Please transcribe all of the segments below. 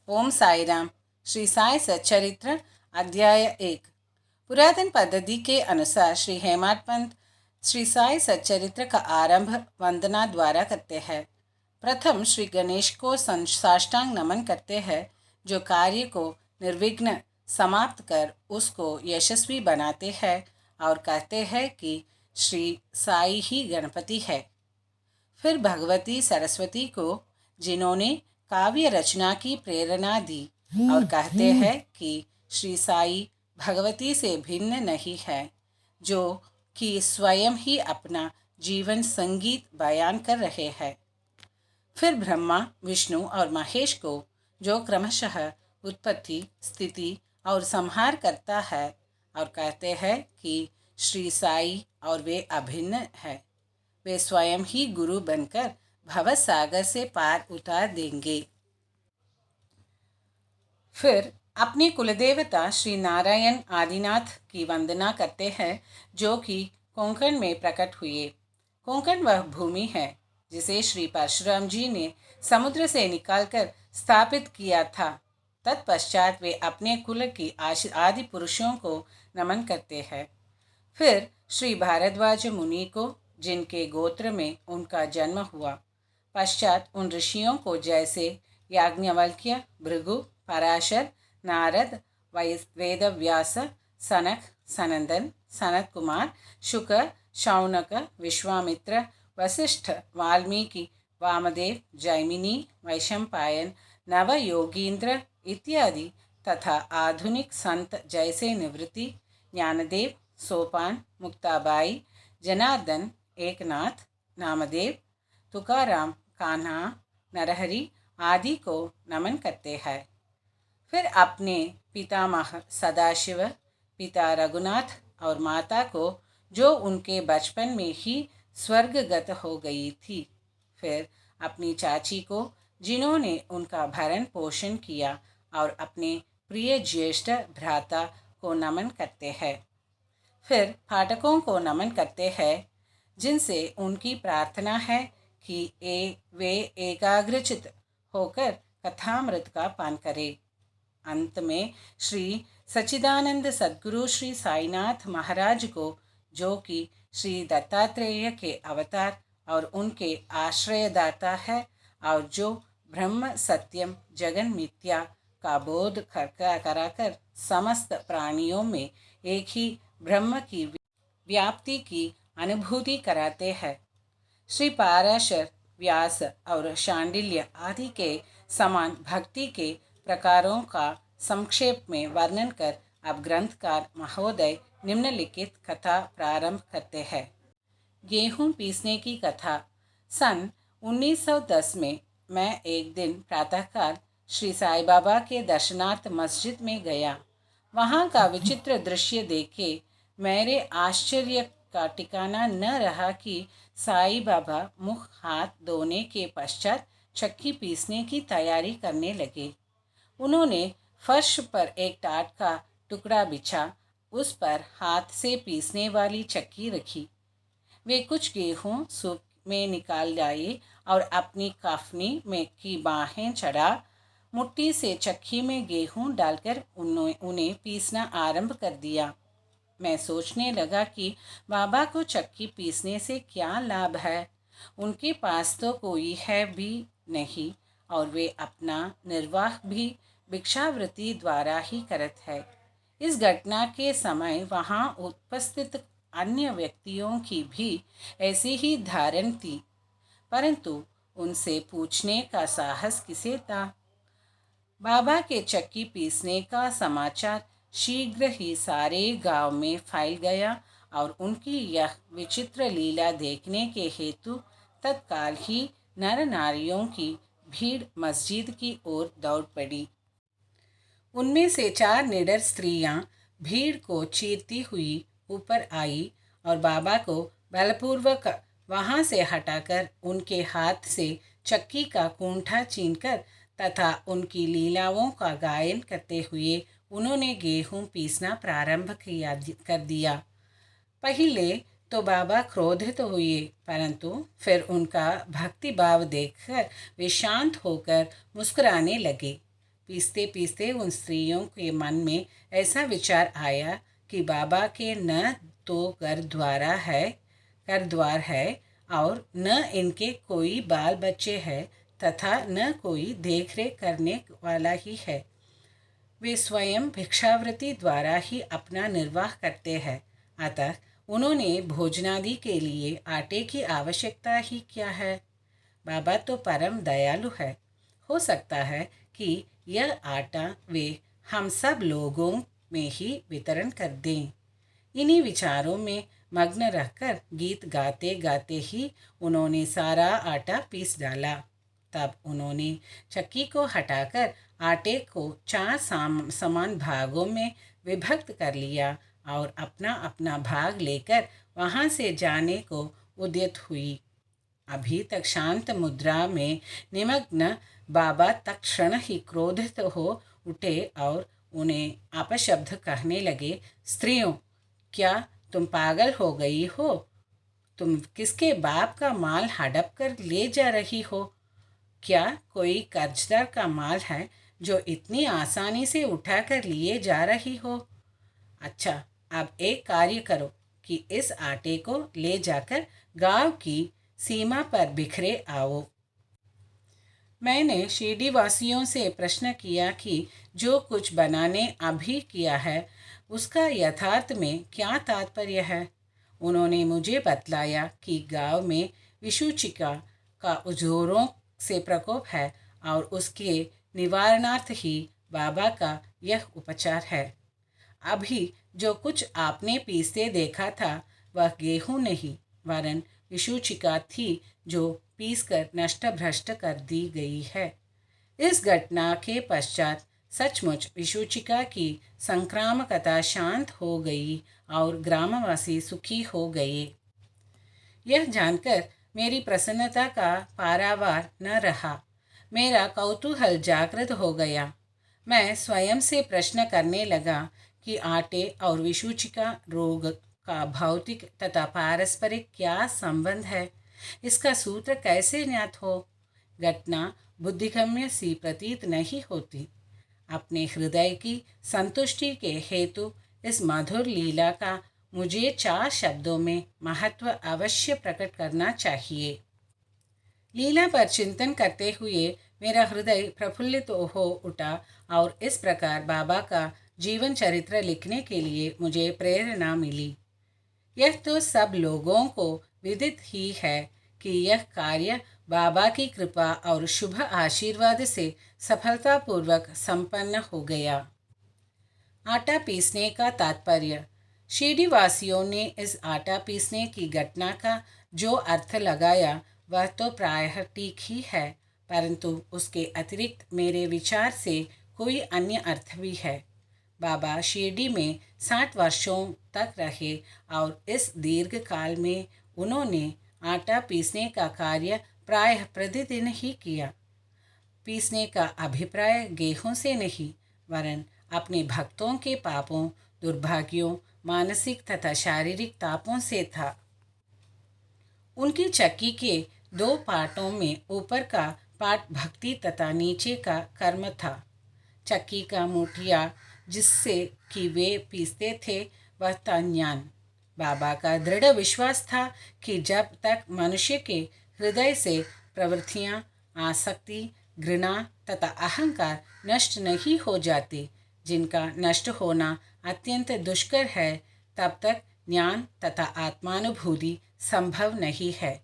ओम साई राम। श्री साई सच्चरित्र अध्याय 1। पुरातन पद्धति के अनुसार श्री हेमाड पंत श्री साई सच्चरित्र का आरंभ वंदना द्वारा करते हैं। प्रथम श्री गणेश को साष्टांग नमन करते हैं, जो कार्य को निर्विघ्न समाप्त कर उसको यशस्वी बनाते हैं, और कहते हैं कि श्री साई ही गणपति है। फिर भगवती सरस्वती को, जिन्होंने काव्य रचना की प्रेरणा दी, और कहते हैं कि श्री साई भगवती से भिन्न नहीं है, जो कि स्वयं ही अपना जीवन संगीत बयान कर रहे हैं। फिर ब्रह्मा, विष्णु और महेश को, जो क्रमशः उत्पत्ति, स्थिति और संहार करता है, और कहते हैं कि श्री साई और वे अभिन्न है, वे स्वयं ही गुरु बनकर भव सागर से पार उतार देंगे। फिर अपने कुलदेवता श्री नारायण आदिनाथ की वंदना करते हैं, जो कि कोंकण में प्रकट हुए। कोंकण वह भूमि है जिसे श्री परशुराम जी ने समुद्र से निकालकर स्थापित किया था। तत्पश्चात वे अपने कुल की आदि पुरुषों को नमन करते हैं। फिर श्री भारद्वाज मुनि को, जिनके गोत्र में उनका जन्म हुआ। पश्चात उन ऋषियों को, जैसे याज्ञवल्क्य, भृगु, पराशर, नारद, वेदव्यास, सनक, सनंदन, सनत कुमार, शुक, शौनक, विश्वामित्र, वशिष्ठ, वाल्मीकि, वामदेव, जैमिनी, वैशंपायन, नवयोगींद्र इत्यादि तथा आधुनिक संत जैसे निवृत्ति, ज्ञानदेव, सोपान, मुक्ताबाई, जनार्दन, एकनाथ, नामदेव, तुकाराम, कान्हा, नरहरि आदि को नमन करते हैं। फिर अपने पितामह सदाशिव, पिता रघुनाथ और माता को, जो उनके बचपन में ही स्वर्गगत हो गई थी। फिर अपनी चाची को, जिन्होंने उनका भरण पोषण किया, और अपने प्रिय ज्येष्ठ भ्राता को नमन करते हैं। फिर फाटकों को नमन करते हैं, जिनसे उनकी प्रार्थना है कि वे एकाग्रचित होकर कथामृत का पान करें। अंत में श्री सच्चिदानंद सद्गुरु श्री साईनाथ महाराज को, जो कि श्री दत्तात्रेय के अवतार और उनके आश्रयदाता है, और जो ब्रह्म सत्यम जगन मिथ्या का बोध कराकर समस्त प्राणियों में एक ही ब्रह्म की व्याप्ति की अनुभूति कराते हैं। श्री पाराशर, व्यास और शांडिल्य आदि के समान भक्ति के प्रकारों का संक्षेप में वर्णन कर अब ग्रंथकार महोदय निम्नलिखित कथा प्रारंभ करते हैं। गेहूं पीसने की कथा। सन 1910 में मैं एक दिन प्रातःकाल श्री साई बाबा के दर्शनार्थ मस्जिद में गया। वहाँ का विचित्र दृश्य देखे मेरे आश्चर्य का ठिकाना न रहा कि साई बाबा मुख हाथ धोने के पश्चात चक्की पीसने की तैयारी करने लगे। उन्होंने फर्श पर एक टाट का टुकड़ा बिछा, उस पर हाथ से पीसने वाली चक्की रखी। वे कुछ गेहूं सूप में निकाल लाए और अपनी कफनी में की बाहें चढ़ा मुट्ठी से चक्की में गेहूं डालकर उन्हें पीसना आरंभ कर दिया। मैं सोचने लगा कि बाबा को चक्की पीसने से क्या लाभ है। उनके पास तो कोई है भी नहीं, और वे अपना निर्वाह भी भिक्षावृत्ति द्वारा ही करत है। इस घटना के समय वहाँ उपस्थित अन्य व्यक्तियों की भी ऐसी ही धारण थी, परंतु उनसे पूछने का साहस किसे था। बाबा के चक्की पीसने का समाचार शीघ्र ही सारे गांव में फैल गया, और उनकी यह विचित्र लीला देखने के हेतु तत्काल ही नर नारियों की भीड़ मस्जिद की ओर दौड़ पड़ी। उनमें से 4 निडर स्त्रियां भीड़ को चीरती हुई ऊपर आई और बाबा को बलपूर्वक वहां से हटाकर उनके हाथ से चक्की का कूंठा छीनकर तथा उनकी लीलाओं का गायन करते हुए उन्होंने गेहूं पीसना प्रारंभ कर दिया। पहले तो बाबा क्रोधित हुए, परंतु फिर उनका भक्ति भाव देखकर वे शांत होकर मुस्कुराने लगे। पीसते पीसते उन स्त्रियों के मन में ऐसा विचार आया कि बाबा के न तो घर द्वार है और न इनके कोई बाल बच्चे हैं तथा न कोई देख रेख करने वाला ही है। वे स्वयं भिक्षावृत्ति द्वारा ही अपना निर्वाह करते हैं। अतः उन्होंने भोजनादि के लिए आटे की आवश्यकता ही क्या है। बाबा तो परम दयालु है। हो सकता है कि यह आटा वे हम सब लोगों में ही वितरण कर दें। इन्हीं विचारों में मग्न रहकर गीत गाते गाते ही उन्होंने सारा आटा पीस डाला। तब उन्होंने चक्की को हटाकर आटे को 4 समान भागों में विभक्त कर लिया और अपना अपना भाग लेकर वहाँ से जाने को उद्यत हुई। अभी तक शांत मुद्रा में निमग्न बाबा तत्क्षण ही क्रोधित हो उठे और उन्हें अपशब्द कहने लगे, स्त्रियों, क्या तुम पागल हो गई हो? तुम किसके बाप का माल हड़प कर ले जा रही हो? क्या कोई कर्जदार का माल है जो इतनी आसानी से उठा कर लिए जा रही हो? अच्छा, अब एक कार्य करो कि इस आटे को ले जाकर गांव की सीमा पर बिखरे आओ। मैंने शिरडी वासियों से प्रश्न किया कि जो कुछ बनाने अभी किया है उसका यथार्थ में क्या तात्पर्य है। उन्होंने मुझे बतलाया कि गांव में विषुचिका का जोरों से प्रकोप है और उसके निवारणार्थ ही बाबा का यह उपचार है। अभी जो कुछ आपने पीसते देखा था वह गेहूं नहीं वरन विषुचिका थी जो पीसकर नष्ट भ्रष्ट कर दी गई है। इस घटना के पश्चात सचमुच विषुचिका की संक्रामकता शांत हो गई और ग्रामवासी सुखी हो गए। यह जानकर मेरी प्रसन्नता का पारावार न रहा। मेरा कौतूहल जागृत हो गया। मैं स्वयं से प्रश्न करने लगा कि आटे और विषुचिका रोग का भौतिक तथा पारस्परिक क्या संबंध है। इसका सूत्र कैसे ज्ञात हो। घटना बुद्धिगम्य सी प्रतीत नहीं होती। अपने हृदय की संतुष्टि के हेतु इस मधुर लीला का मुझे 4 शब्दों में महत्व अवश्य प्रकट करना चाहिए। लीला पर चिंतन करते हुए मेरा हृदय प्रफुल्लित हो उठा और इस प्रकार बाबा का जीवन चरित्र लिखने के लिए मुझे प्रेरणा मिली। यह तो सब लोगों को विदित ही है कि यह कार्य बाबा की कृपा और शुभ आशीर्वाद से सफलतापूर्वक संपन्न हो गया। आटा पीसने का तात्पर्य। शिरडी वासियों ने इस आटा पीसने की घटना का जो अर्थ लगाया वह तो प्रायः ठीक ही है, परंतु उसके अतिरिक्त मेरे विचार से कोई अन्य अर्थ भी है। बाबा शिरडी में 60 वर्षों तक रहे और इस दीर्घ काल में उन्होंने आटा पीसने का कार्य प्रायः प्रतिदिन ही किया। पीसने का अभिप्राय गेहूं से नहीं वरन अपने भक्तों के पापों, दुर्भाग्यों, मानसिक तथा शारीरिक तापों से था। उनकी चक्की के 2 पार्टों में ऊपर का पार्ट भक्ति तथा नीचे का कर्म था। चक्की का मुठिया जिससे कि वे पीसते थे वह था ज्ञान। बाबा का दृढ़ विश्वास था कि जब तक मनुष्य के हृदय से प्रवृत्तियाँ, आसक्ति, घृणा तथा अहंकार नष्ट नहीं हो जाते, जिनका नष्ट होना अत्यंत दुष्कर है, तब तक ज्ञान तथा आत्मानुभूति संभव नहीं है।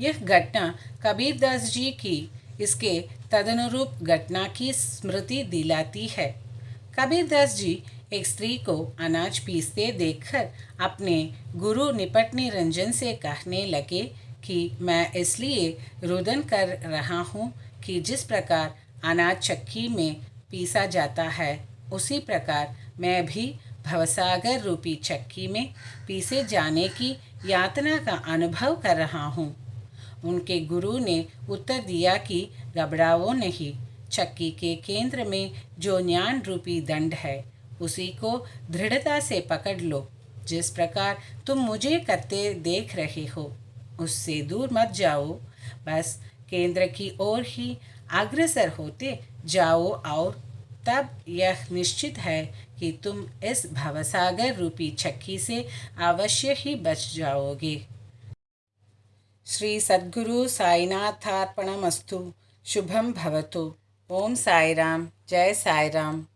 यह घटना कबीरदास जी की इसके तदनुरूप घटना की स्मृति दिलाती है। कबीरदास जी एक स्त्री को अनाज पीसते देखकर अपने गुरु निपट निरंजन से कहने लगे कि मैं इसलिए रुदन कर रहा हूँ कि जिस प्रकार अनाज चक्की में पीसा जाता है उसी प्रकार मैं भी भवसागर रूपी चक्की में पीसे जाने की यातना का अनुभव कर रहा हूँ। उनके गुरु ने उत्तर दिया कि घबराओ नहीं, चक्की के केंद्र में जो ज्ञान रूपी दंड है उसी को दृढ़ता से पकड़ लो। जिस प्रकार तुम मुझे करते देख रहे हो उससे दूर मत जाओ, बस केंद्र की ओर ही अग्रसर होते जाओ और तब यह निश्चित है कि तुम इस भवसागर रूपी चक्की से अवश्य ही बच जाओगे। श्री सद्गुरु साईनाथार्पणमस्तु। शुभम भवतु। ओम साई राम। जय साई राम।